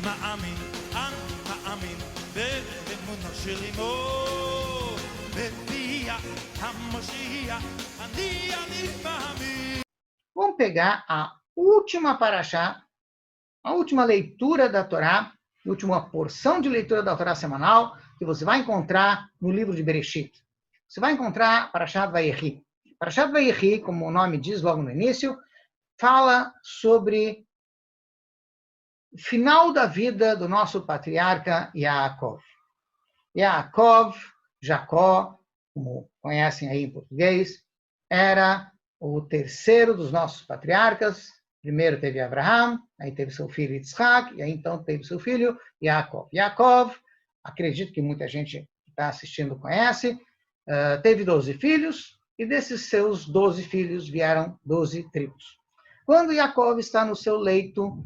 מאמין, אני מאמין באמונה של אמו בביאה המשיח, אני מאמין. Vamos pegar a última paraxá, a última leitura da Torá, a última porção de leitura da Torá semanal, que você vai encontrar no livro de Bereshit. Você vai encontrar Parashat Vayechi. Parashat Vayechi, como o nome diz logo no início, fala sobre o final da vida do nosso patriarca Yaakov. Yaakov, Jacó, como conhecem aí em português, era o terceiro dos nossos patriarcas. Primeiro teve Abraham, aí teve seu filho Yitzhak, e aí então teve seu filho Yaakov. Yaakov, acredito que muita gente que está assistindo conhece, teve 12 filhos, e desses seus 12 filhos vieram 12 tribos. Quando Yaakov está no seu leito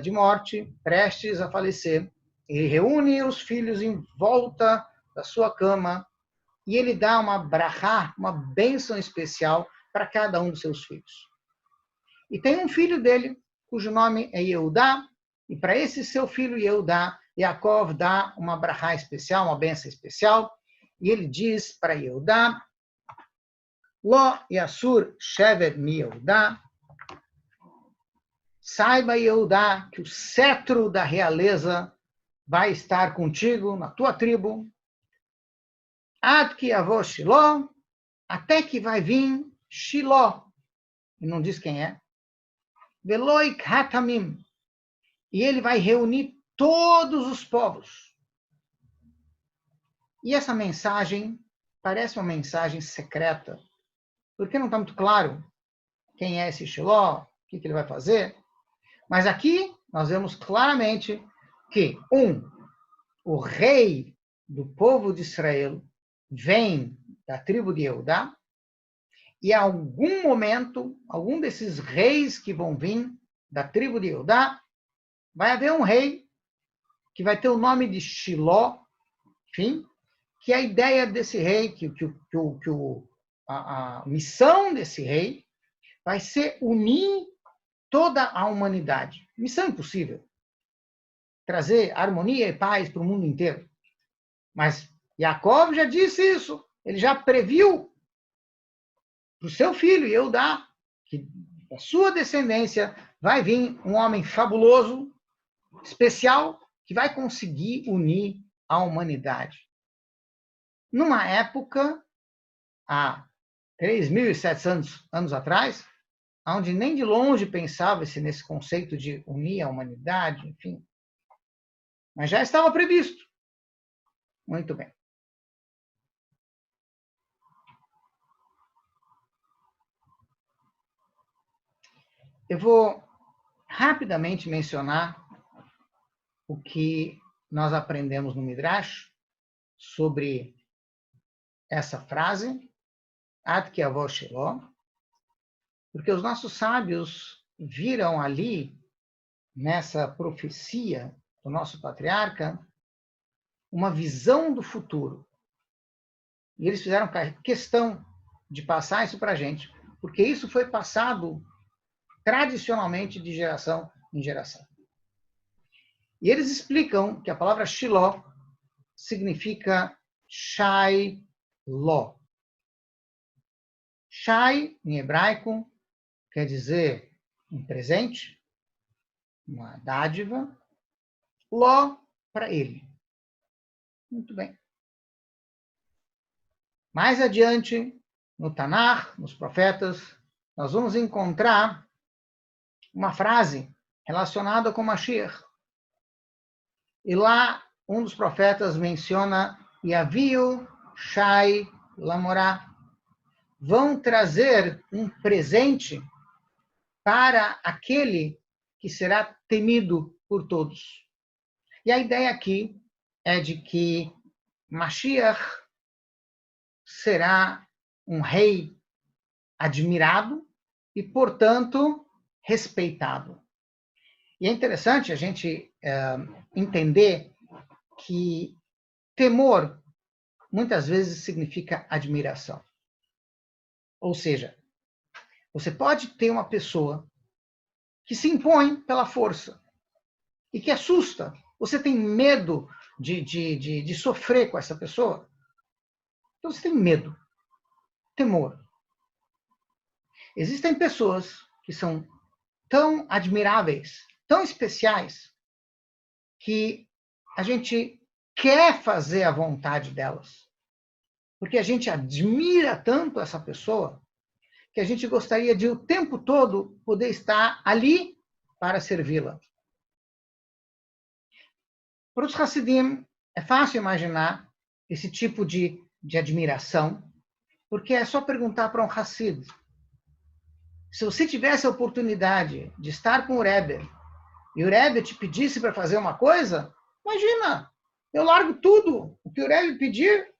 de morte, prestes a falecer, ele reúne os filhos em volta da sua cama e ele dá uma brachá, uma bênção especial para cada um dos seus filhos. E tem um filho dele, cujo nome é Yehudá, e para esse seu filho Yehudá, Yaakov dá uma brachá especial, uma bênção especial, e ele diz para Yehudá, Lo Yasur Shevet mi Yehudá, saiba, Yehudá, que o cetro da realeza vai estar contigo, na tua tribo, Ad ki yavo Shiló, até que vai vir Shiló, e não diz quem é, Veloik Hatamim, e ele vai reunir todos os povos. E essa mensagem parece uma mensagem secreta, porque não está muito claro quem é esse Shiló, o que ele vai fazer. Mas aqui nós vemos claramente que, o rei do povo de Israel vem da tribo de Eudá, e em algum momento, algum desses reis que vão vir da tribo de Eudá, vai haver um rei que vai ter o nome de Shiló, enfim, que a ideia desse rei, a missão desse rei vai ser unir toda a humanidade. Missão impossível. Trazer harmonia e paz para o mundo inteiro. Mas Yaakov já disse isso. Ele já previu para o seu filho, Yehudá, que da sua descendência vai vir um homem fabuloso, especial, que vai conseguir unir a humanidade. Numa época, há 3.700 anos atrás, onde nem de longe pensava-se nesse conceito de unir a humanidade, enfim. Mas já estava previsto. Muito bem. Eu vou rapidamente mencionar o que nós aprendemos no Midrash sobre essa frase, Ad ki yavo Shiló, porque os nossos sábios viram ali, nessa profecia do nosso patriarca, uma visão do futuro. E eles fizeram questão de passar isso para a gente, porque isso foi passado tradicionalmente de geração em geração. E eles explicam que a palavra Shiló significa Shai Ló. Shai, em hebraico, quer dizer um presente, uma dádiva. Ló, para ele. Muito bem. Mais adiante, no Tanakh, nos profetas, nós vamos encontrar uma frase relacionada com Mashiach. E lá, um dos profetas menciona Yaviu Shai Lamorá. Vão trazer um presente para aquele que será temido por todos. E a ideia aqui é de que Mashiach será um rei admirado e, portanto, respeitado. E é interessante a gente entender que temor muitas vezes significa admiração. Ou seja, você pode ter uma pessoa que se impõe pela força e que assusta. Você tem medo de sofrer com essa pessoa? Então você tem medo, temor. Existem pessoas que são tão admiráveis, tão especiais, que a gente quer fazer a vontade delas. Porque a gente admira tanto essa pessoa que a gente gostaria de o tempo todo poder estar ali para servi-la. Para os Hassidim, é fácil imaginar esse tipo de admiração, porque é só perguntar para um Hassid. Se você tivesse a oportunidade de estar com o Rebbe, e o Rebbe te pedisse para fazer uma coisa, imagina, eu largo tudo o que o Rebbe pedir.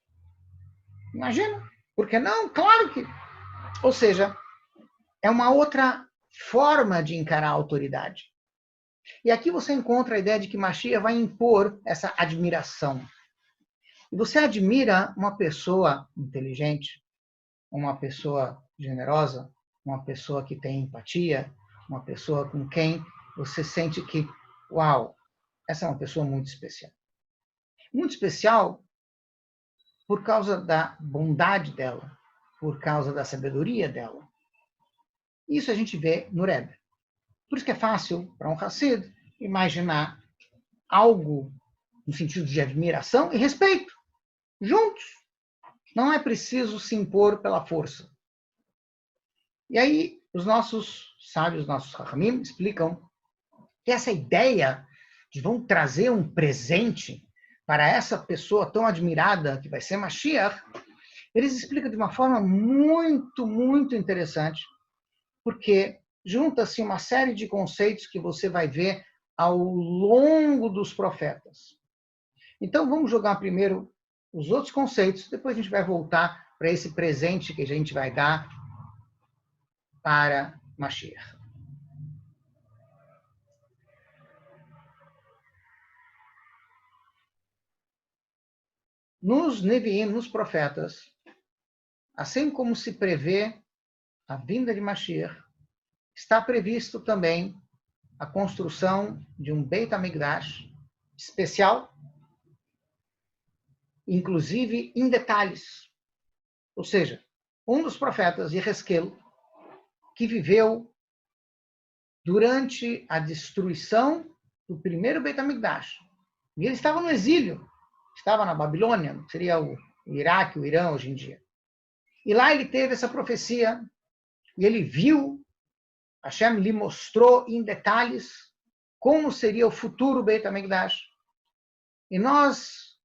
Imagina, por que não? Claro que... Ou seja, é uma outra forma de encarar a autoridade. E aqui você encontra a ideia de que Mashiach vai impor essa admiração. E você admira uma pessoa inteligente, uma pessoa generosa, uma pessoa que tem empatia, uma pessoa com quem você sente que, uau, essa é uma pessoa muito especial. Muito especial por causa da bondade dela, por causa da sabedoria dela. Isso a gente vê no Rebbe. Por isso que é fácil para um Hassid imaginar algo no sentido de admiração e respeito, juntos. Não é preciso se impor pela força. E aí, os nossos sábios, nossos Chachamim, explicam que essa ideia de vão trazer um presente para essa pessoa tão admirada que vai ser Mashiach, eles explicam de uma forma muito, muito interessante, porque junta-se uma série de conceitos que você vai ver ao longo dos profetas. Então, vamos jogar primeiro os outros conceitos, depois a gente vai voltar para esse presente que a gente vai dar para Mashiach. Nos Neviim, nos profetas, assim como se prevê a vinda de Mashiach, está previsto também a construção de um Beit HaMikdash especial, inclusive em detalhes. Ou seja, um dos profetas, Yehezkel, que viveu durante a destruição do primeiro Beit HaMikdash. E ele estava no exílio, estava na Babilônia, seria o Iraque, o Irã hoje em dia. E lá ele teve essa profecia, e ele viu, Hashem lhe mostrou em detalhes como seria o futuro Beit HaMikdash. E nós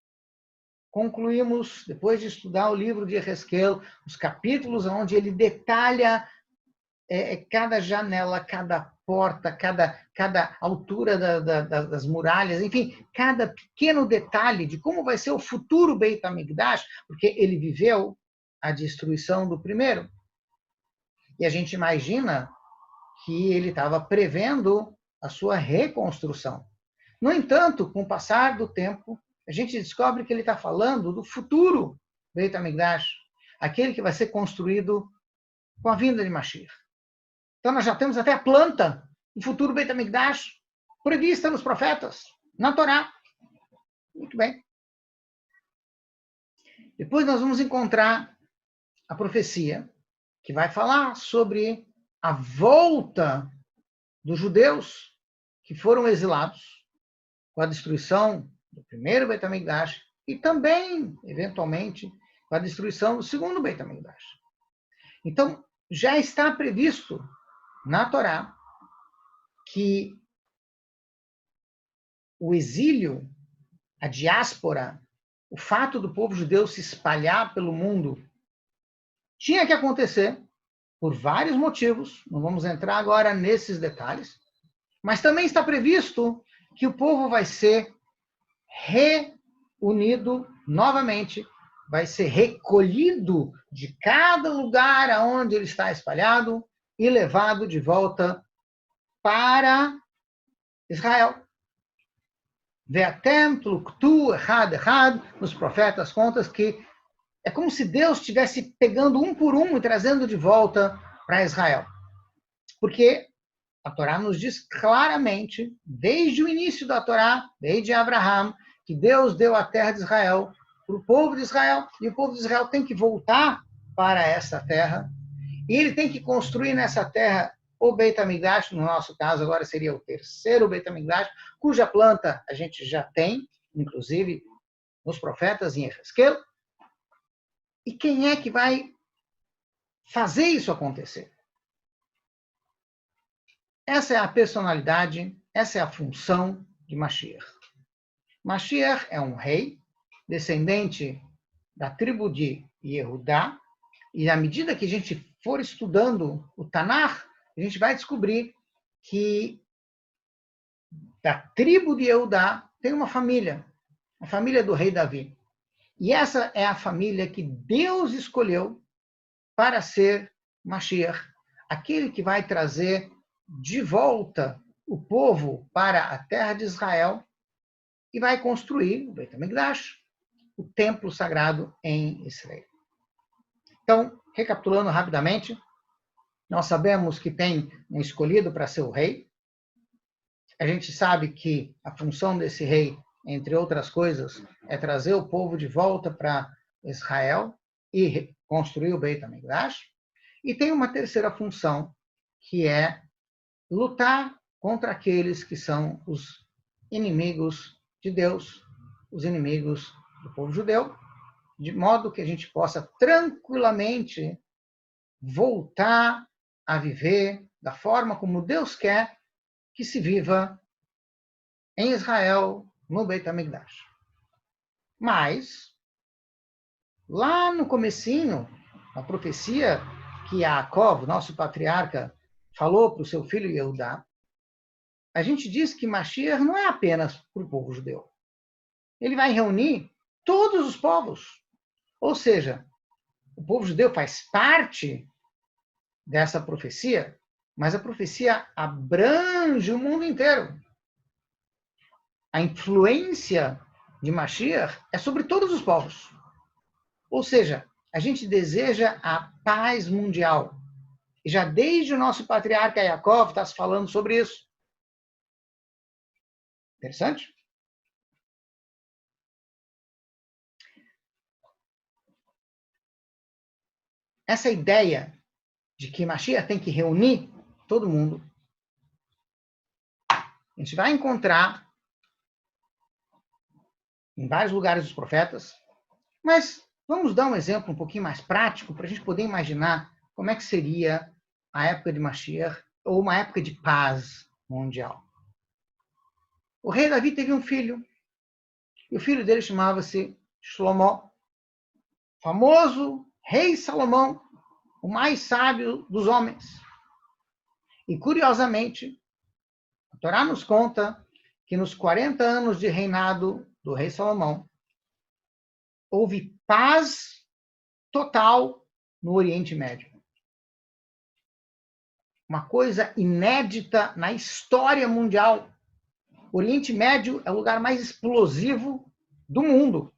concluímos, depois de estudar o livro de Yehezkel, os capítulos onde ele detalha cada janela, cada porta, cada altura das muralhas, enfim, cada pequeno detalhe de como vai ser o futuro Beit HaMikdash, porque ele viveu a destruição do primeiro. E a gente imagina que ele estava prevendo a sua reconstrução. No entanto, com o passar do tempo, a gente descobre que ele está falando do futuro Beit HaMikdash, aquele que vai ser construído com a vinda de Mashiach. Então, nós já temos até a planta do futuro Beit HaMikdash prevista nos profetas, na Torá. Muito bem. Depois nós vamos encontrar a profecia que vai falar sobre a volta dos judeus que foram exilados com a destruição do primeiro Beit HaMikdash e também, eventualmente, com a destruição do segundo Beit HaMikdash. Então, já está previsto na Torá que o exílio, a diáspora, o fato do povo judeu se espalhar pelo mundo, tinha que acontecer por vários motivos, não vamos entrar agora nesses detalhes, mas também está previsto que o povo vai ser reunido novamente, vai ser recolhido de cada lugar aonde ele está espalhado e levado de volta para Israel. Ve'atem tluktu echad echad, nos profetas contas que é como se Deus estivesse pegando um por um e trazendo de volta para Israel. Porque A Torá nos diz claramente, desde o início da Torá, desde Abraham, que Deus deu a terra de Israel para o povo de Israel, e o povo de Israel tem que voltar para essa terra, e ele tem que construir nessa terra o Beit HaMikdash, no nosso caso agora seria o terceiro Beit HaMikdash, cuja planta a gente já tem, inclusive nos profetas em Ezequiel. E quem é que vai fazer isso acontecer? Essa é a personalidade, essa é a função de Mashiach. Mashiach é um rei, descendente da tribo de Yehudá, e à medida que a gente for estudando o Tanakh, a gente vai descobrir que da tribo de Yehudá tem uma família, a família do rei Davi. E essa é a família que Deus escolheu para ser Mashiach, aquele que vai trazer de volta o povo para a terra de Israel e vai construir o Beit HaMikdash, o templo sagrado em Israel. Então, recapitulando rapidamente, nós sabemos que tem um escolhido para ser o rei. A gente sabe que a função desse rei, entre outras coisas, é trazer o povo de volta para Israel e construir o Beit HaMikdash. E tem uma terceira função, que é lutar contra aqueles que são os inimigos de Deus, os inimigos do povo judeu, de modo que a gente possa tranquilamente voltar a viver da forma como Deus quer que se viva em Israel, no Beit HaMikdash. Mas, lá no comecinho, a profecia que Yaakov, nosso patriarca, falou para o seu filho Yehudá, a gente diz que Mashiach não é apenas para o povo judeu. Ele vai reunir todos os povos. Ou seja, o povo judeu faz parte dessa profecia, mas a profecia abrange o mundo inteiro. A influência de Mashiach é sobre todos os povos. Ou seja, a gente deseja a paz mundial. E já desde o nosso patriarca Yaakov está se falando sobre isso. Interessante? Essa ideia de que Mashiach tem que reunir todo mundo, a gente vai encontrar em vários lugares dos profetas, mas vamos dar um exemplo um pouquinho mais prático para a gente poder imaginar como é que seria a época de Mashiach ou uma época de paz mundial. O rei Davi teve um filho, e o filho dele chamava-se Shlomo, famoso rei Salomão, o mais sábio dos homens. E, curiosamente, a Torá nos conta que nos 40 anos de reinado do rei Salomão, houve paz total no Oriente Médio. Uma coisa inédita na história mundial. O Oriente Médio é o lugar mais explosivo do mundo.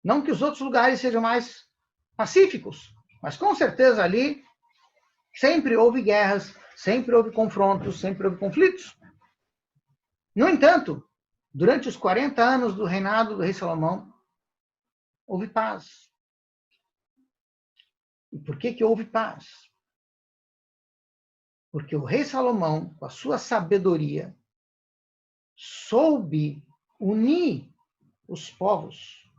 Não que os outros lugares sejam mais pacíficos, mas com certeza ali sempre houve guerras, sempre houve confrontos, sempre houve conflitos. No entanto, durante os 40 anos do reinado do rei Salomão, houve paz. E por que houve paz? Porque o rei Salomão, com a sua sabedoria, soube unir os povos,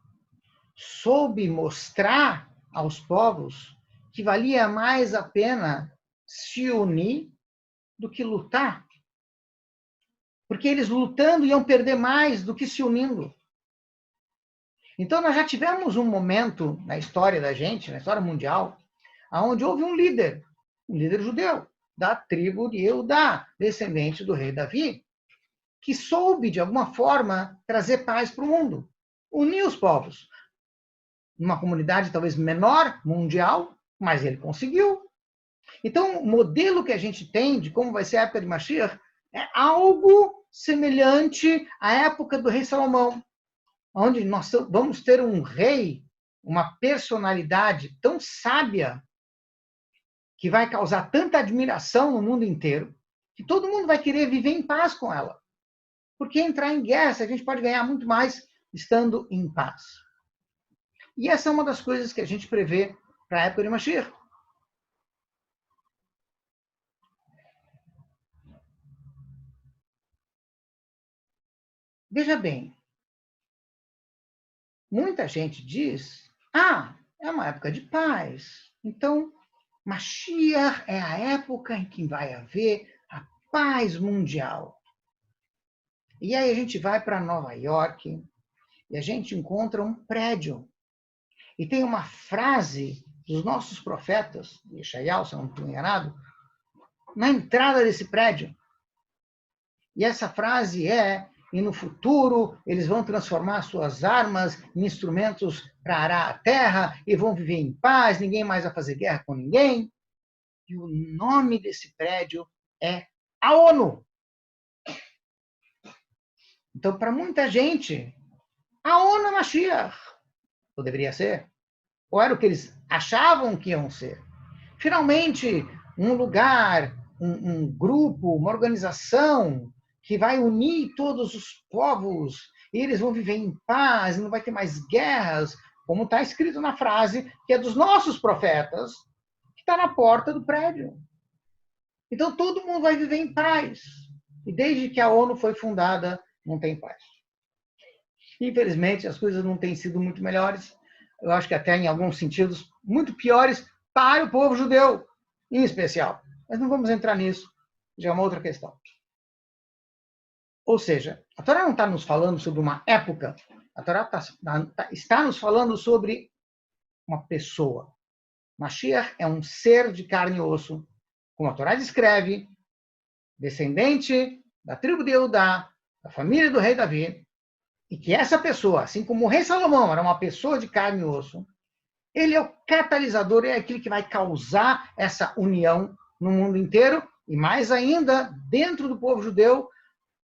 soube mostrar aos povos que valia mais a pena se unir do que lutar. Porque eles lutando iam perder mais do que se unindo. Então nós já tivemos um momento na história da gente, na história mundial, onde houve um líder judeu, da tribo de Eudá, descendente do rei Davi, que soube, de alguma forma, trazer paz para o mundo, unir os povos. Numa comunidade talvez menor, mundial, mas ele conseguiu. Então, o modelo que a gente tem de como vai ser a época de Mashiach é algo semelhante à época do rei Salomão, onde nós vamos ter um rei, uma personalidade tão sábia, que vai causar tanta admiração no mundo inteiro, que todo mundo vai querer viver em paz com ela. Porque entrar em guerra, a gente pode ganhar muito mais estando em paz. E essa é uma das coisas que a gente prevê para a época de Mashiach. Veja bem, muita gente diz, é uma época de paz. Então, Mashiach é a época em que vai haver a paz mundial. E aí a gente vai para Nova York e a gente encontra um prédio. E tem uma frase dos nossos profetas, de Yeshayahu, se eu não estou enganado, na entrada desse prédio. E essa frase é: e no futuro eles vão transformar suas armas em instrumentos para arar a terra e vão viver em paz, ninguém mais vai fazer guerra com ninguém. E o nome desse prédio é a ONU. Então, para muita gente, a ONU é Mashiach. Ou deveria ser. Ou era o que eles achavam que iam ser. Finalmente, um lugar, um grupo, uma organização que vai unir todos os povos e eles vão viver em paz, não vai ter mais guerras, como está escrito na frase que é dos nossos profetas, que está na porta do prédio. Então, todo mundo vai viver em paz. E desde que a ONU foi fundada, não tem paz. Infelizmente, as coisas não têm sido muito melhores. Eu acho que até em alguns sentidos muito piores para o povo judeu, em especial. Mas não vamos entrar nisso, já é uma outra questão. Ou seja, a Torá não está nos falando sobre uma época, a Torá está nos falando sobre uma pessoa. Mashiach é um ser de carne e osso, como a Torá descreve, descendente da tribo de Eudá, da família do rei Davi, e que essa pessoa, assim como o rei Salomão era uma pessoa de carne e osso, ele é o catalisador, é aquele que vai causar essa união no mundo inteiro, e mais ainda, dentro do povo judeu,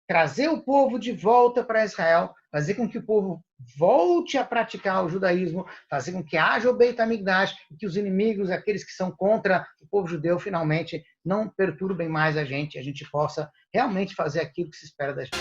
trazer o povo de volta para Israel, fazer com que o povo volte a praticar o judaísmo, fazer com que haja o Beit HaMikdash, e que os inimigos, aqueles que são contra o povo judeu, finalmente não perturbem mais a gente possa realmente fazer aquilo que se espera da gente.